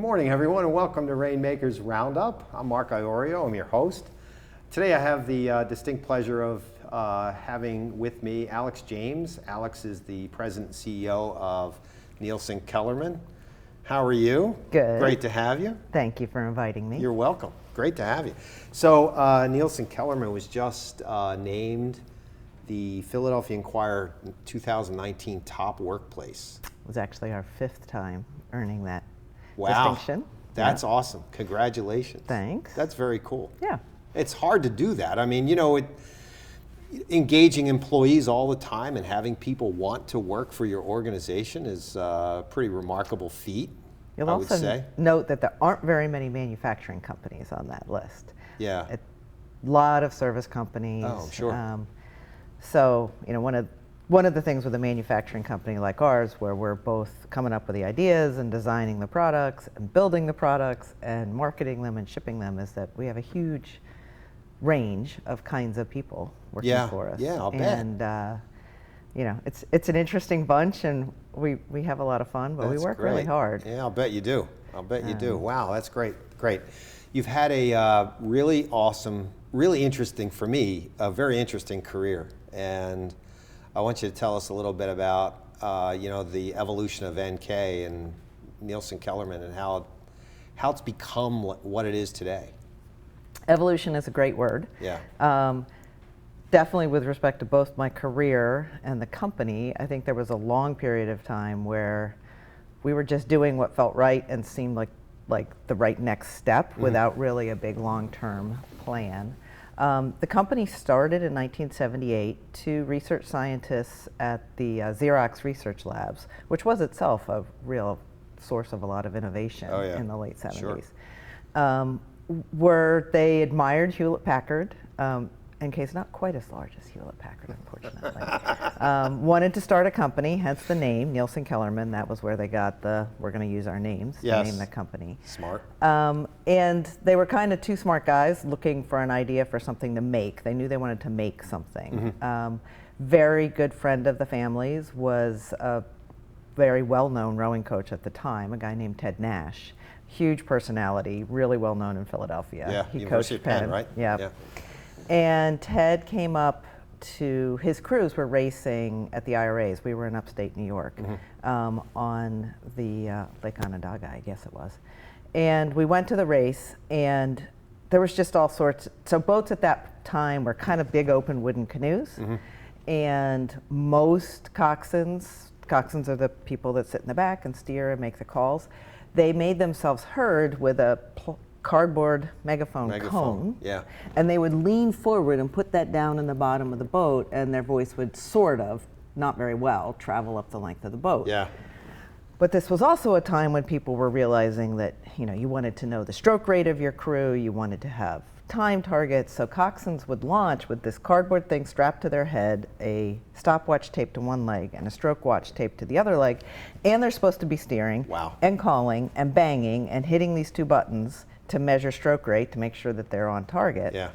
morning, everyone, and welcome to Rainmakers Roundup. I'm Mark Iorio, I'm your host. Today I have the distinct pleasure of having with me Alix James. Alix is the president and CEO of Nielsen Kellerman. How are you? Good. Great to have you. Thank you for inviting me. You're welcome. Great to have you. So Nielsen Kellerman was just named the Philadelphia Inquirer 2019 Top Workplace. It was actually our 5th time earning that distinction. That's awesome. Congratulations. Thanks. That's very cool. Yeah. It's hard to do that. I mean, engaging employees all the time and having people want to work for your organization is a pretty remarkable feat. You'll I would also say. note that there aren't very many manufacturing companies on that list. Yeah. A lot of service companies. Oh, sure. So, one of the things with a manufacturing company like ours, where we're both coming up with the ideas and designing the products and building the products and marketing them and shipping them, is that we have a huge range of kinds of people working for us. Yeah, I'll bet. And it's an interesting bunch, and we have a lot of fun, but we work really hard. Yeah, I'll bet you do. I'll bet you do. Wow, that's great. Great. You've had a really awesome, really interesting, for me, a very interesting career, and I want you to tell us a little bit about the evolution of NK and Nielsen Kellerman and how it's become what it is today. Evolution is a great word. Yeah. Definitely with respect to both my career and the company, I think there was a long period of time where we were just doing what felt right and seemed like the right next step without really a big long-term plan. The company started in 1978, 2 research scientists at the Xerox Research Labs, which was itself a real source of a lot of innovation in the late 70s. Sure. Where they admired Hewlett-Packard, NK's not quite as large as Hewlett-Packard, unfortunately. Wanted to start a company, hence the name, Nielsen Kellerman. That was where they got we're going to use our names to name the company. Smart. And they were kind of 2 smart guys looking for an idea for something to make. They knew they wanted to make something. Very good friend of the family's was a very well-known rowing coach at the time, a guy named Ted Nash. Huge personality, really well-known in Philadelphia. Yeah, he University coached of Penn, right? Yeah. And Ted came up to, his crews were racing at the IRAs. We were in upstate New York on the Lake Onondaga, I guess it was. And we went to the race, and there was just all sorts. So boats at that time were kind of big open wooden canoes. And most coxswains are the people that sit in the back and steer and make the calls. They made themselves heard with a cardboard megaphone cone, and they would lean forward and put that down in the bottom of the boat, and their voice would sort of, not very well, travel up the length of the boat. Yeah. But this was also a time when people were realizing that you wanted to know the stroke rate of your crew, you wanted to have time targets, so coxswains would launch with this cardboard thing strapped to their head, a stopwatch taped to one leg and a stroke watch taped to the other leg, and they're supposed to be steering and calling and banging and hitting these 2 buttons to measure stroke rate to make sure that they're on target. Yeah.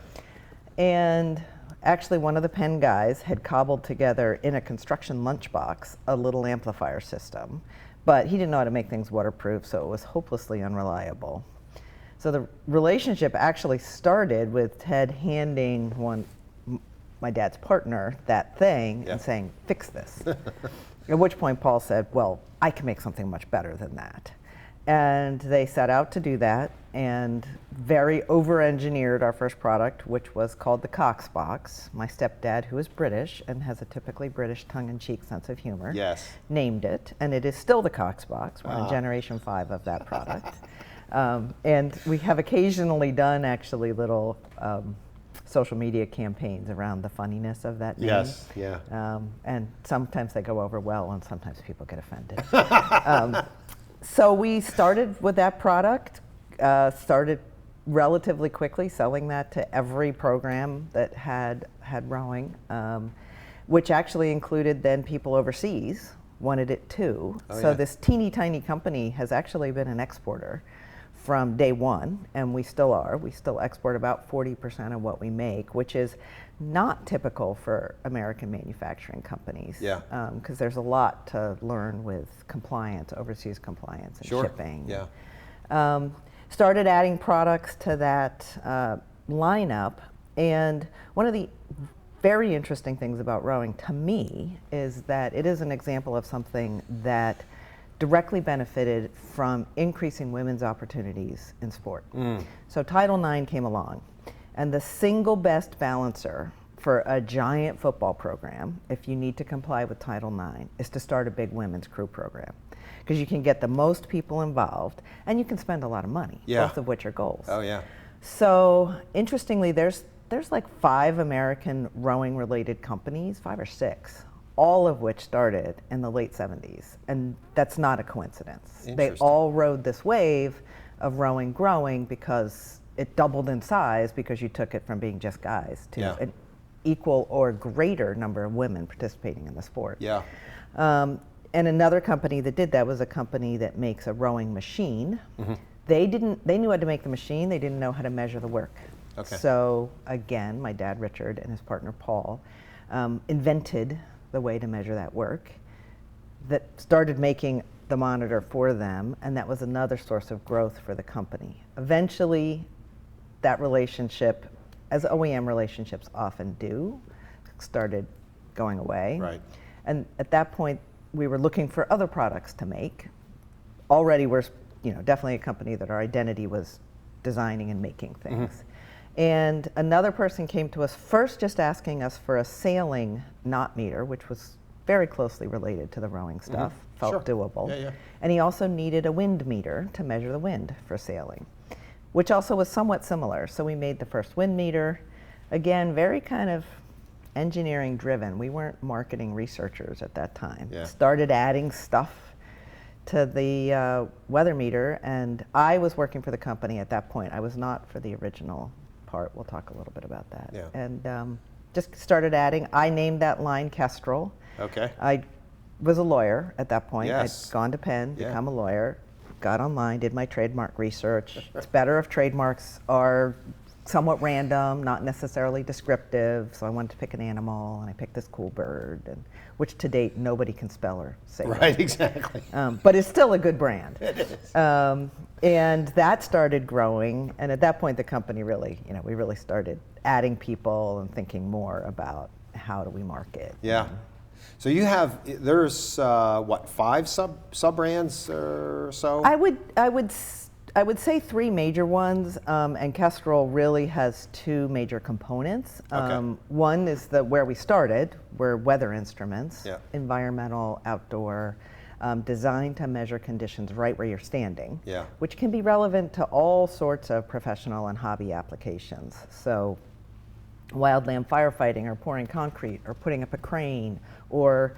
And actually one of the Penn guys had cobbled together in a construction lunchbox a little amplifier system, but he didn't know how to make things waterproof, so it was hopelessly unreliable. So the relationship actually started with Ted handing my dad's partner that thing and saying, "Fix this." At which point Paul said, "Well, I can make something much better than that." And they set out to do that and very over-engineered our first product, which was called the Cox Box. My stepdad, who is British and has a typically British tongue-in-cheek sense of humor, named it, and it is still the Cox Box. We're in generation 5 of that product. And we have occasionally done actually little social media campaigns around the funniness of that name. Yes, yeah. And sometimes they go over well, and sometimes people get offended. So we started with that product, started relatively quickly selling that to every program that had rowing, which actually included then people overseas wanted it too. So this teeny tiny company has actually been an exporter from day one, and we still are. We still export about 40% of what we make, which is not typical for American manufacturing companies. Yeah. Because there's a lot to learn with compliance, overseas compliance and shipping. Yeah. Started adding products to that lineup, and one of the very interesting things about rowing to me is that it is an example of something that directly benefited from increasing women's opportunities in sport. So Title IX came along, and the single best balancer for a giant football program, if you need to comply with Title IX, is to start a big women's crew program. Because you can get the most people involved, and you can spend a lot of money, both of which are goals. Oh, yeah. So interestingly, there's like 5 American rowing-related companies, 5 or 6, all of which started in the late 70s, and that's not a coincidence. They all rode this wave of rowing growing because it doubled in size because you took it from being just guys to an equal or greater number of women participating in the sport. Yeah. And another company that did that was a company that makes a rowing machine. They knew how to make the machine, they didn't know how to measure the work. Okay. So again, my dad Richard and his partner Paul invented the way to measure that work, that started making the monitor for them, and that was another source of growth for the company. Eventually, that relationship, as OEM relationships often do, started going away. Right. And at that point, we were looking for other products to make. Already we're, definitely a company that our identity was designing and making things. And another person came to us first just asking us for a sailing knot meter, which was very closely related to the rowing stuff, felt doable. And he also needed a wind meter to measure the wind for sailing, which also was somewhat similar. So we made the first wind meter. Again, very kind of engineering driven. We weren't marketing researchers at that time. Started adding stuff to the weather meter, and I was working for the company at that point. I was not for the original part. We'll talk a little bit about that. And just started adding. I named that line Kestrel. Okay. I was a lawyer at that point. Yes. I'd gone to Penn, become a lawyer, got online, did my trademark research. It's better if trademarks are somewhat random, not necessarily descriptive. So I wanted to pick an animal, and I picked this cool bird, and which to date nobody can spell or say. Right, exactly. But it's still a good brand. It is. And that started growing, and at that point the company really, we really started adding people and thinking more about how do we market. Yeah. So you have, there's what, 5 sub brands or so? I would say 3 major ones, and Kestrel really has 2 major components. One is where we started, where weather instruments, environmental, outdoor, designed to measure conditions right where you're standing, which can be relevant to all sorts of professional and hobby applications. So wildland firefighting, or pouring concrete, or putting up a crane, or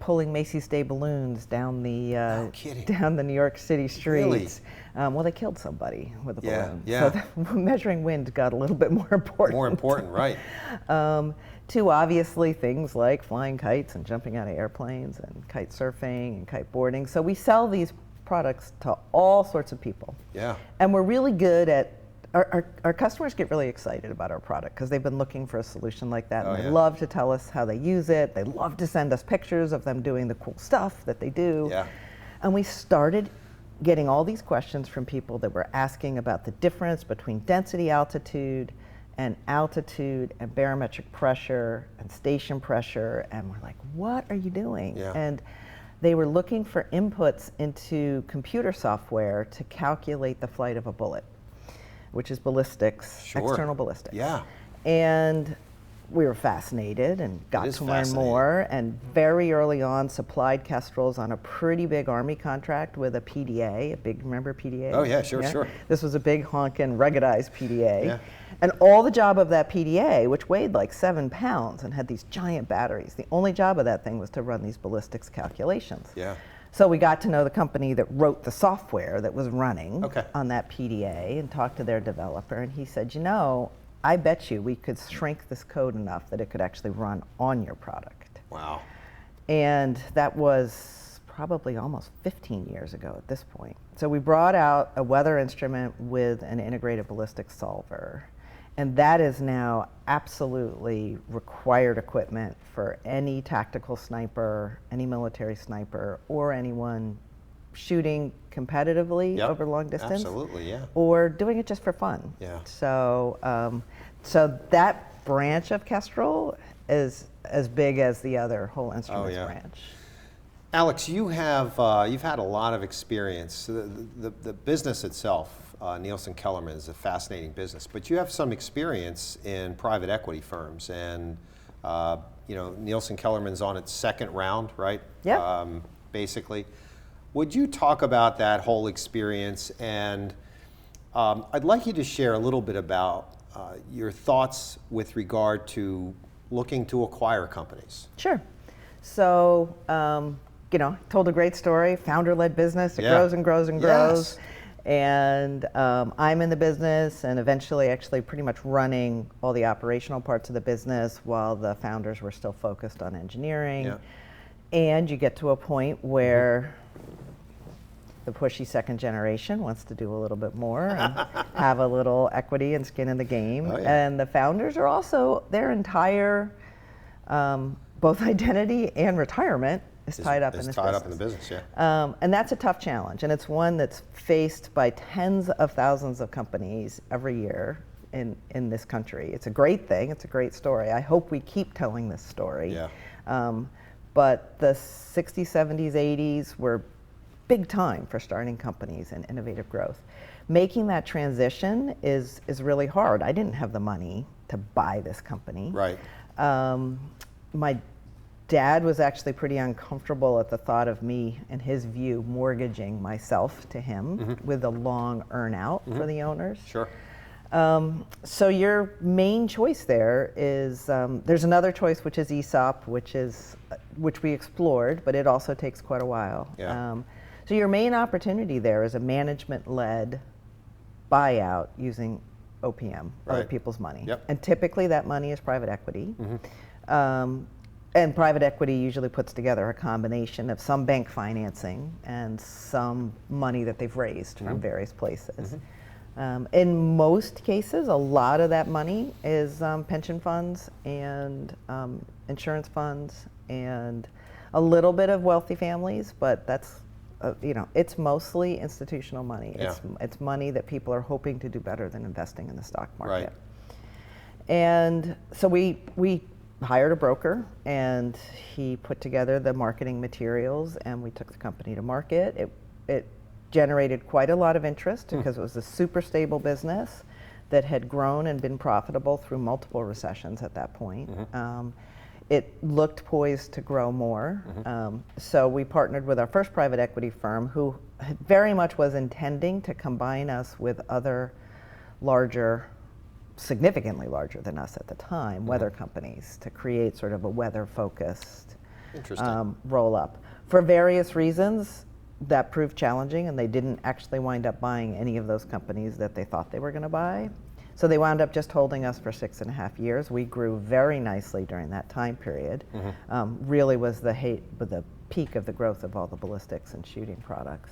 pulling Macy's Day balloons down the down the New York City streets. Really? Well, they killed somebody with a balloon. Yeah. So measuring wind got a little bit more important. More important, right. To obviously things like flying kites and jumping out of airplanes and kite surfing and kite boarding. So we sell these products to all sorts of people. Yeah. And we're really good at, our customers get really excited about our product because they've been looking for a solution like that. And they love to tell us how they use it. They love to send us pictures of them doing the cool stuff that they do. Yeah. And we started getting all these questions from people that were asking about the difference between density altitude and barometric pressure and station pressure. And we're like, what are you doing? Yeah. And they were looking for inputs into computer software to calculate the flight of a bullet, which is ballistics, external ballistics. Yeah. And we were fascinated and got to learn more, and very early on supplied Kestrels on a pretty big Army contract with a PDA, remember PDA? Oh yeah, sure. This was a big honkin' ruggedized PDA. Yeah. And all the job of that PDA, which weighed like 7 pounds and had these giant batteries, the only job of that thing was to run these ballistics calculations. Yeah. So we got to know the company that wrote the software that was running on that PDA and talked to their developer, and he said, I bet you we could shrink this code enough that it could actually run on your product. Wow. And that was probably almost 15 years ago at this point. So we brought out a weather instrument with an integrated ballistics solver. And that is now absolutely required equipment for any tactical sniper, any military sniper, or anyone shooting competitively Yep. over long distance, Absolutely, yeah. or doing it just for fun. Yeah. So, so that branch of Kestrel is as big as the other whole instruments yeah. branch. Alix, you have you've had a lot of experience. The business itself, Nielsen Kellerman, is a fascinating business, but you have some experience in private equity firms, and you know, Nielsen Kellerman's on its second round, right? Yeah. Basically, would you talk about that whole experience? And I'd like you to share a little bit about your thoughts with regard to looking to acquire companies. Sure. So, you know, told a great story, founder-led business, it grows and grows and grows. Yes. And I'm in the business and eventually actually pretty much running all the operational parts of the business while the founders were still focused on engineering. Yeah. And you get to a point where the pushy second generation wants to do a little bit more and have a little equity and skin in the game. Oh, yeah. And the founders are also, their entire both identity and retirement is tied up in this business. Tied up in the business, yeah. And that's a tough challenge, and it's one that's faced by tens of thousands of companies every year in this country. It's a great thing, it's a great story. I hope we keep telling this story. Yeah. But the 60s, 70s, 80s were big time for starting companies and innovative growth. Making that transition is really hard. I didn't have the money to buy this company. Right. My dad was actually pretty uncomfortable at the thought of me, in his view, mortgaging myself to him with a long earn out for the owners. Sure. So your main choice there is, there's another choice, which is ESOP, which we explored, but it also takes quite a while. Yeah. So your main opportunity there is a management-led buyout using OPM, other Right. people's money. Yep. And typically that money is private equity. And private equity usually puts together a combination of some bank financing and some money that they've raised from various places. In most cases, a lot of that money is pension funds and insurance funds and a little bit of wealthy families, but that's, you know, it's mostly institutional money. Yeah. It's money that people are hoping to do better than investing in the stock market. Right. And so we hired a broker, and he put together the marketing materials, and we took the company to market. It generated quite a lot of interest because it was a super stable business that had grown and been profitable through multiple recessions at that point. It looked poised to grow more. So we partnered with our first private equity firm, who very much was intending to combine us with other larger, significantly larger than us at the time, weather companies, to create sort of a weather-focused roll-up. For various reasons, that proved challenging, and they didn't actually wind up buying any of those companies that they thought they were going to buy. So they wound up just holding us for 6.5 years. We grew very nicely during that time period. Really was the peak of the growth of all the ballistics and shooting products.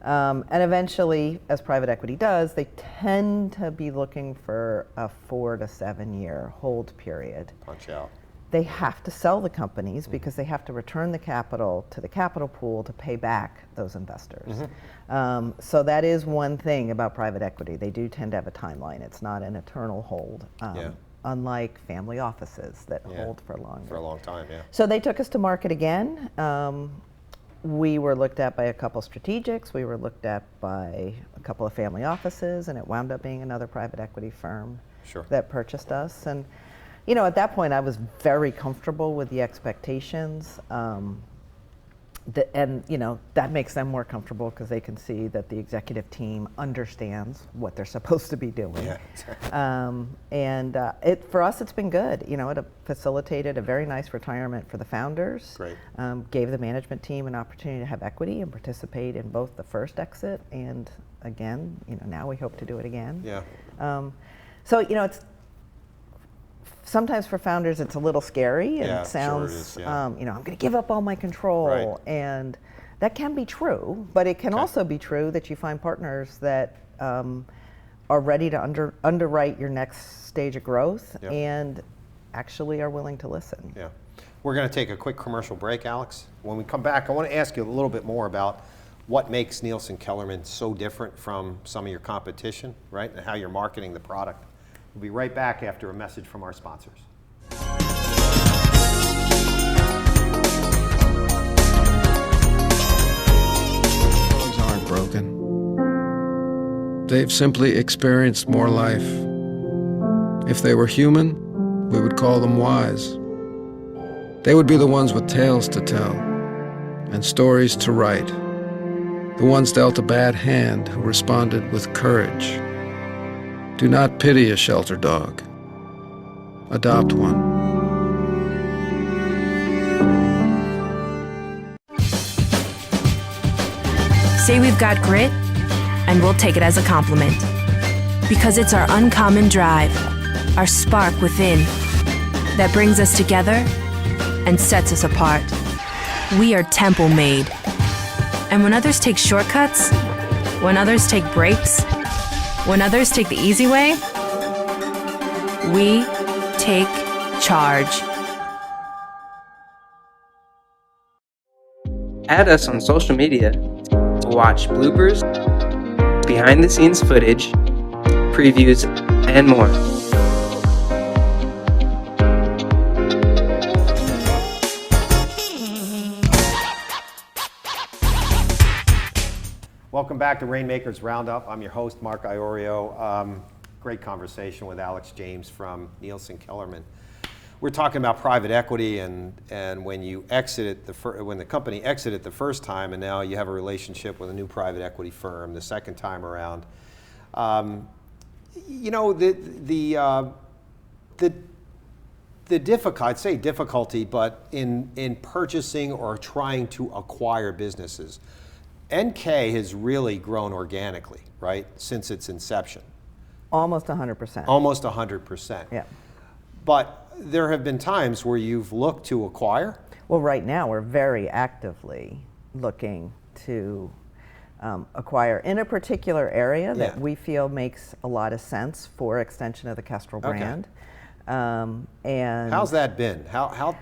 And eventually, as private equity does, they tend to be looking for a 4 to 7 year hold period. Punch out. They have to sell the companies because they have to return the capital to the capital pool to pay back those investors. So that is one thing about private equity. They do tend to have a timeline. It's not an eternal hold, unlike family offices that hold for longer. For a long time, yeah. So they took us to market again. We were looked at by a couple strategics. We were looked at by a couple of family offices, and it wound up being another private equity firm that purchased us. And you know, at that point, I was very comfortable with the expectations, and you know, that makes them more comfortable because they can see that the executive team understands what they're supposed to be doing. Yeah. And for us, it's been good. You know, it facilitated a very nice retirement for the founders. Great. Gave the management team an opportunity to have equity and participate in both the first exit and again. You know, now we hope to do it again. Yeah. So you know, it's. Sometimes for founders, it's a little scary, and it sounds, you know, I'm going to give up all my control, and that can be true. But it can also be true that you find partners that are ready to underwrite your next stage of growth and actually are willing to listen. Yeah, we're going to take a quick commercial break, Alix. When we come back, I want to ask you a little bit more about what makes Nielsen Kellerman so different from some of your competition, right? And how you're marketing the product. We'll be right back after a message from our sponsors. Dogs aren't broken. They've simply experienced more life. If they were human, we would call them wise. They would be the ones with tales to tell and stories to write. The ones dealt a bad hand who responded with courage. Do not pity a shelter dog. Adopt one. Say we've got grit, and we'll take it as a compliment. Because it's our uncommon drive, our spark within, that brings us together and sets us apart. We are temple made. And when others take shortcuts, when others take breaks, when others take the easy way, we take charge. Add us on social media to watch bloopers, behind-the-scenes footage, previews, and more. Welcome back to Rainmakers Roundup. I'm your host, Mark Iorio. Great conversation with Alix James from Nielsen Kellerman. We're talking about private equity and when you exited when the company exited the first time, and now you have a relationship with a new private equity firm the second time around. You know, the difficult, I'd say difficulty, but in purchasing or trying to acquire businesses. NK has really grown organically, right, since its inception. Almost 100%. Almost 100%. Yeah. But there have been times where you've looked to acquire? Well, right now we're very actively looking to acquire in a particular area that we feel makes a lot of sense for extension of the Kestrel brand. And how's that been? How?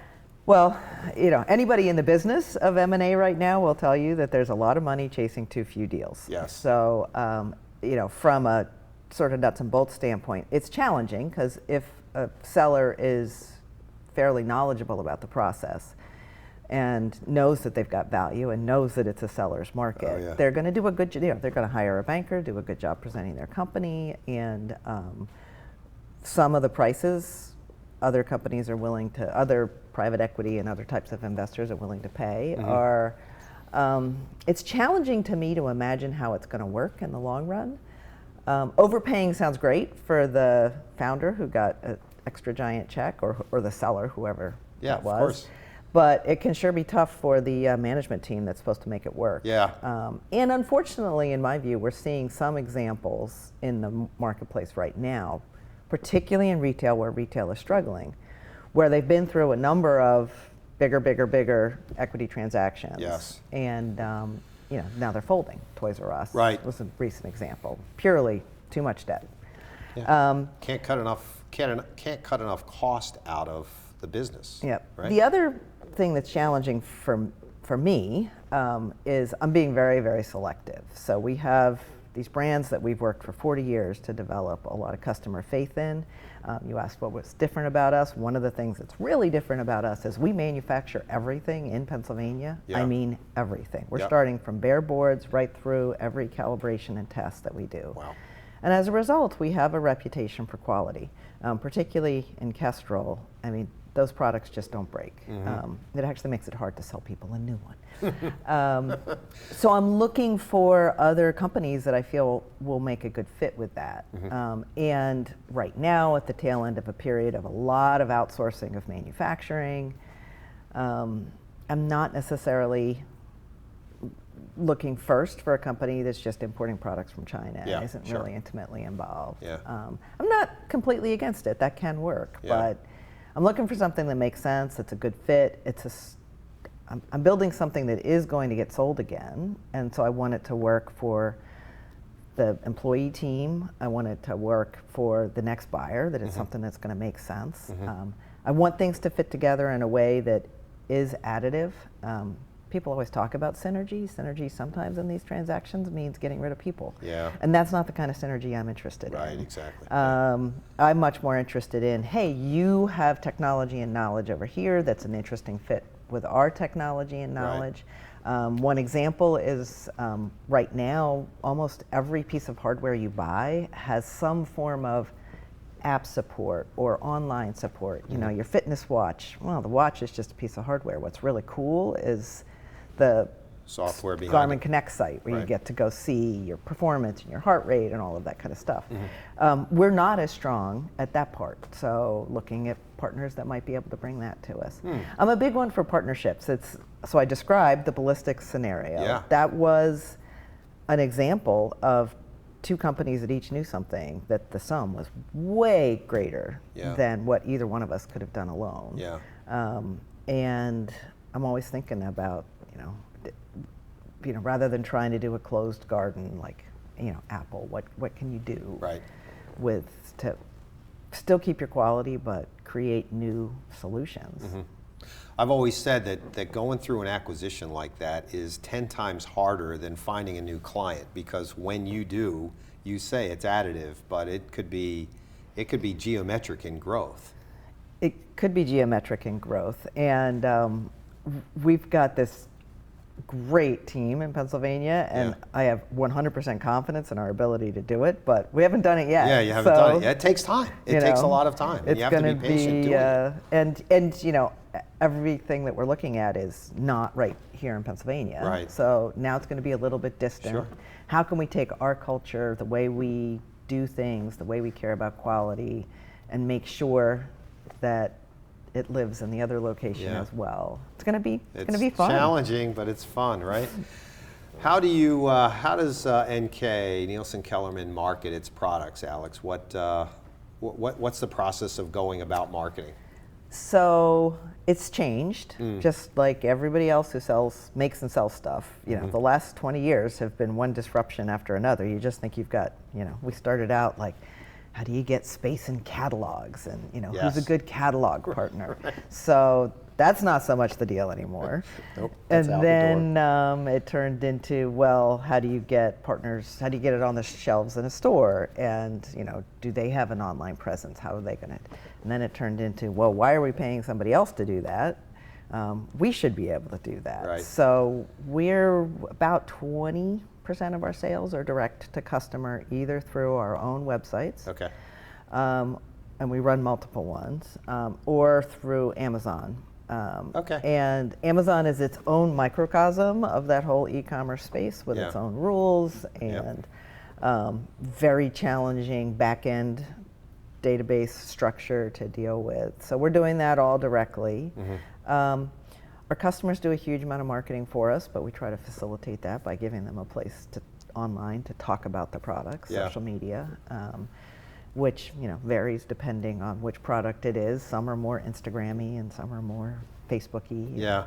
Well, you know, anybody in the business of M&A right now will tell you that there's a lot of money chasing too few deals. Yes. So, you know, from a sort of nuts and bolts standpoint, it's challenging because if a seller is fairly knowledgeable about the process and knows that they've got value and knows that it's a seller's market, they're going to do a good job. You know, they're going to hire a banker, do a good job presenting their company, and some of the prices other companies are willing to, other private equity and other types of investors are willing to pay are, it's challenging to me to imagine how it's going to work in the long run. Overpaying sounds great for the founder who got an extra giant check, or the seller, whoever that was. Of course. But it can sure be tough for the management team that's supposed to make it work. Yeah. And unfortunately, in my view, we're seeing some examples in the marketplace right now, particularly in retail where retail is struggling, where they've been through a number of bigger equity transactions. Yes. And you know, now they're folding. Toys R Us was a recent example. Purely too much debt. Yeah. Can't cut enough cost out of the business. Yep. Right? The other thing that's challenging for me is I'm being very selective. So we have these brands that we've worked for 40 years to develop a lot of customer faith in. You asked what was different about us. One of the things that's really different about us is we manufacture everything in Pennsylvania. Yeah. I mean everything. We're starting from bare boards right through every calibration and test that we do. Wow. And as a result, we have a reputation for quality, particularly in Kestrel. I mean, those products just don't break. It actually makes it hard to sell people a new one. So I'm looking for other companies that I feel will make a good fit with that. And right now, at the tail end of a period of a lot of outsourcing of manufacturing, I'm not necessarily looking first for a company that's just importing products from China and isn't really intimately involved. I'm not completely against it. That can work, but I'm looking for something that makes sense. It's a good fit. I'm building something that is going to get sold again, and so I want it to work for the employee team. I want it to work for the next buyer, that it's something that's going to make sense. I want things to fit together in a way that is additive. people always talk about synergy. Synergy sometimes in these transactions means getting rid of people. Yeah. And that's not the kind of synergy I'm interested in. Right, exactly. I'm much more interested in, hey, you have technology and knowledge over here that's an interesting fit with our technology and knowledge. One example is right now, almost every piece of hardware you buy has some form of app support or online support. You know, your fitness watch, well, the watch is just a piece of hardware. What's really cool is the software behind Garmin it. Connect site where you Right. get to go see your performance and your heart rate and all of that kind of stuff. We're not as strong at that part, so looking at partners that might be able to bring that to us. I'm a big one for partnerships. So I described the ballistics scenario. Yeah. That was an example of two companies that each knew something that the sum was way greater Yeah. than what either one of us could have done alone. Yeah. And I'm always thinking about, rather than trying to do a closed garden like, Apple, what can you do Right. to still keep your quality but create new solutions? I've always said that going through an acquisition like that is 10 times harder than finding a new client, because when you do, you say it's additive, but it could be geometric in growth. It could be geometric in growth, and we've got this great team in Pennsylvania, and Yeah. I have 100% confidence in our ability to do it, but we haven't done it yet. Yeah, you haven't done it. Yeah, it takes time. It takes a lot of time. And It's you have to be gonna patient doing it. and everything that we're looking at is not right here in Pennsylvania. Right. So now it's going to be a little bit distant. Sure. How can we take our culture, the way we do things, the way we care about quality, and make sure that it lives in the other location Yeah. as well? It's going to be It's fun. challenging, but it's fun, right? How does NK, Nielsen Kellerman, market its products, Alex? What's the process of going about marketing? So it's changed, just like everybody else who makes and sells stuff. The last 20 years have been one disruption after another. You just think you've got, we started out like, how do you get space in catalogs, and Yes. who's a good catalog partner? So that's not so much the deal anymore. Nope, And that's out the then it turned into, well, how do you get partners? How do you get it on the shelves in a store? And do they have an online presence? How are they going to? And then it turned into, well, why are we paying somebody else to do that? We should be able to do that. Right. So we're about 20% of our sales are direct to customer, either through our own websites. Okay. And we run multiple ones, or through Amazon. Okay. And Amazon is its own microcosm of that whole e-commerce space with its Yeah. own rules and very challenging back-end database structure to deal with. So we're doing that all directly. Our customers do a huge amount of marketing for us, but we try to facilitate that by giving them a place online to talk about the products, Yeah. social media. Which varies depending on which product it is. Some are more Instagrammy and some are more Facebooky. Yeah.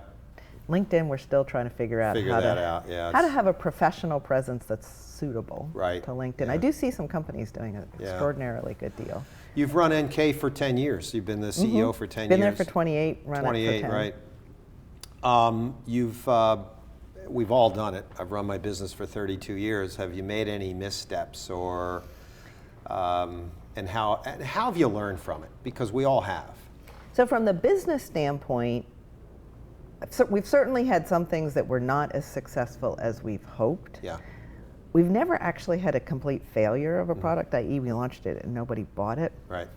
LinkedIn, we're still trying to figure out Figure how that to out, yeah, how to it's- have a professional presence that's suitable Right, to LinkedIn. yeah. I do see some companies doing an Yeah. extraordinarily good deal. You've run NK for 10 years. You've been the CEO for 10 Been years. there for 28, run it 28, for 10. right. We've all done it. I've run my business for 32 years. Have you made any missteps, or and how have you learned from it? Because we all have. So from the business standpoint, we've certainly had some things that were not as successful as we've hoped. Yeah. We've never actually had a complete failure of a product, i.e. we launched it and nobody bought it. Right.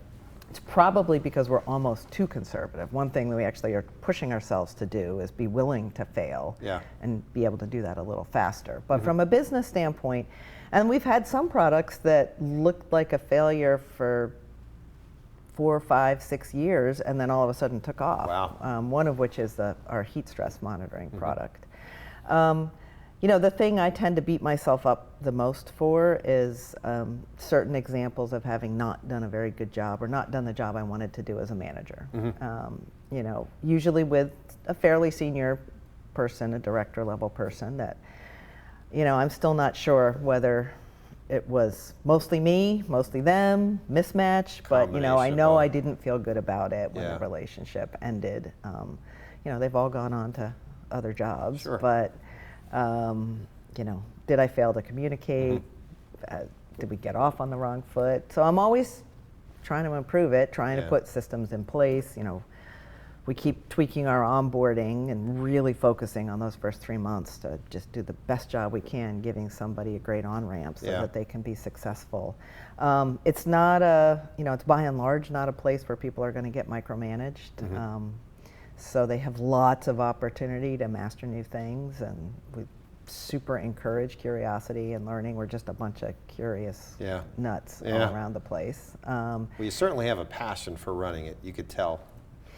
It's probably because we're almost too conservative. One thing that we actually are pushing ourselves to do is be willing to fail Yeah. and be able to do that a little faster. But from a business standpoint, and we've had some products that looked like a failure for 4, 5, 6 years, and then all of a sudden took off. Wow. One of which is our heat stress monitoring product. The thing I tend to beat myself up the most for is certain examples of having not done a very good job or not done the job I wanted to do as a manager. Usually with a fairly senior person, a director level person that, I'm still not sure whether it was mostly me, mostly them, mismatch, but I Combination know of I both. didn't feel good about it when Yeah. the relationship ended. They've all gone on to other jobs. Sure. But, you know, did I fail to communicate? Did we get off on the wrong foot? So I'm always trying to improve it, trying to put systems in place. You know, we keep tweaking our onboarding and really focusing on those first 3 months to just do the best job we can, giving somebody a great on-ramp so that they can be successful. It's not you know, it's by and large not a place where people are going to get micromanaged. So they have lots of opportunity to master new things, and we super encourage curiosity and learning. We're just a bunch of curious nuts all around the place. Well, you certainly have a passion for running it. You could tell.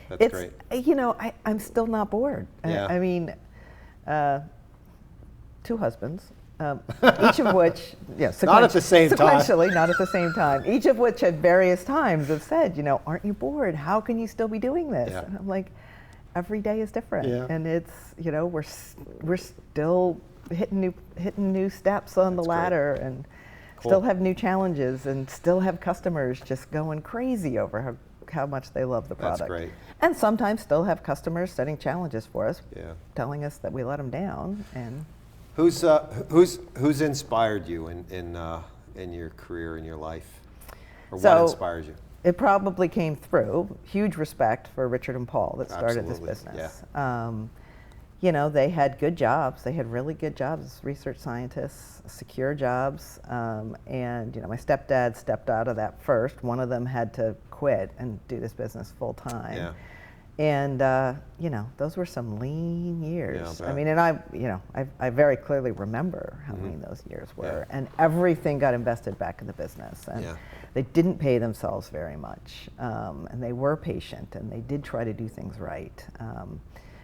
That's great. You know, I'm still not bored. I mean, 2 husbands, each of which, not at the same time. Sequentially, not at the same time. Each of which at various times have said, you know, aren't you bored? How can you still be doing this? Yeah. And I'm like, every day is different, and it's, you know, we're still hitting new steps on the ladder, and still have new challenges, and still have customers just going crazy over how much they love the product. That's great. And sometimes still have customers setting challenges for us, telling us that we let them down. And who's inspired you in your career, in your life, or what inspires you? It probably came through huge respect for Richard and Paul that started this business. You know, they had good jobs. They had really good jobs as research scientists, secure jobs. And, you know, my stepdad stepped out of that first. One of them had to quit and do this business full time. And, you know, those were some lean years. I mean, and I very clearly remember how lean those years were. And everything got invested back in the business. And they didn't pay themselves very much. And they were patient, and they did try to do things right.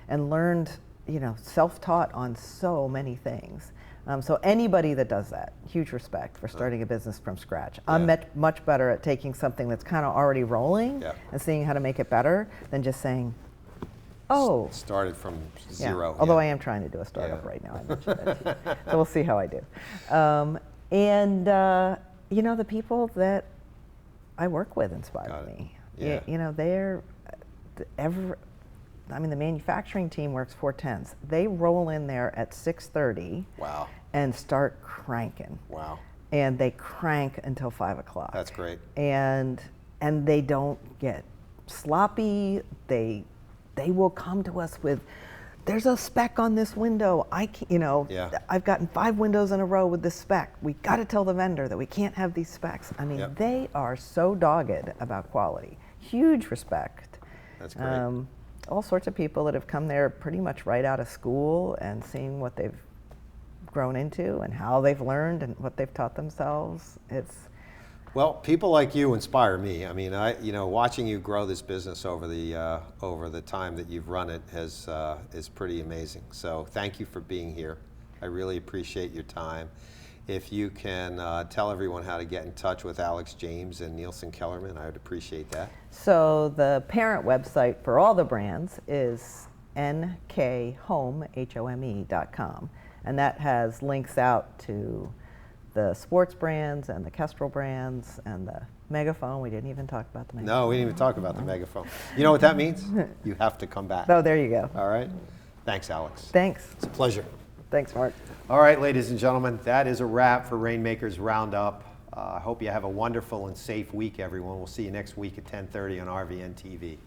And learned, you know, self-taught on so many things. So anybody that does that, huge respect for starting a business from scratch. I'm much better at taking something that's kind of already rolling and seeing how to make it better than just saying, oh. Started from zero. Although I am trying to do a startup right now, I mentioned it. So we'll see how I do. You know, the people that I work with inspire me. You know, I mean, the manufacturing team works 4/10s. They roll in there at 6:30 and start cranking. And they crank until 5 o'clock. That's great. And they don't get sloppy. They will come to us with, there's a spec on this window. I've gotten 5 windows in a row with this spec. We got to tell the vendor that we can't have these specs. I mean, they are so dogged about quality. Huge respect. That's great. All sorts of people that have come there pretty much right out of school and seeing what they've grown into and how they've learned and what they've taught themselves. Well, people like you inspire me. I mean, watching you grow this business over the time that you've run it is pretty amazing. So thank you for being here. I really appreciate your time. If you can tell everyone how to get in touch with Alix James and Nielsen Kellerman, I would appreciate that. So the parent website for all the brands is nkhome.com, and that has links out to the sports brands and the Kestrel brands and the Megaphone. We didn't even talk about the Megaphone. No, we didn't even talk about the Megaphone. You know what that means? You have to come back. Oh, there you go. All right. Thanks, Alix. Thanks. It's a pleasure. Thanks, Mark. All right, ladies and gentlemen, that is a wrap for Rainmakers Roundup. I hope you have a wonderful and safe week, everyone. We'll see you next week at 10:30 on RVN TV.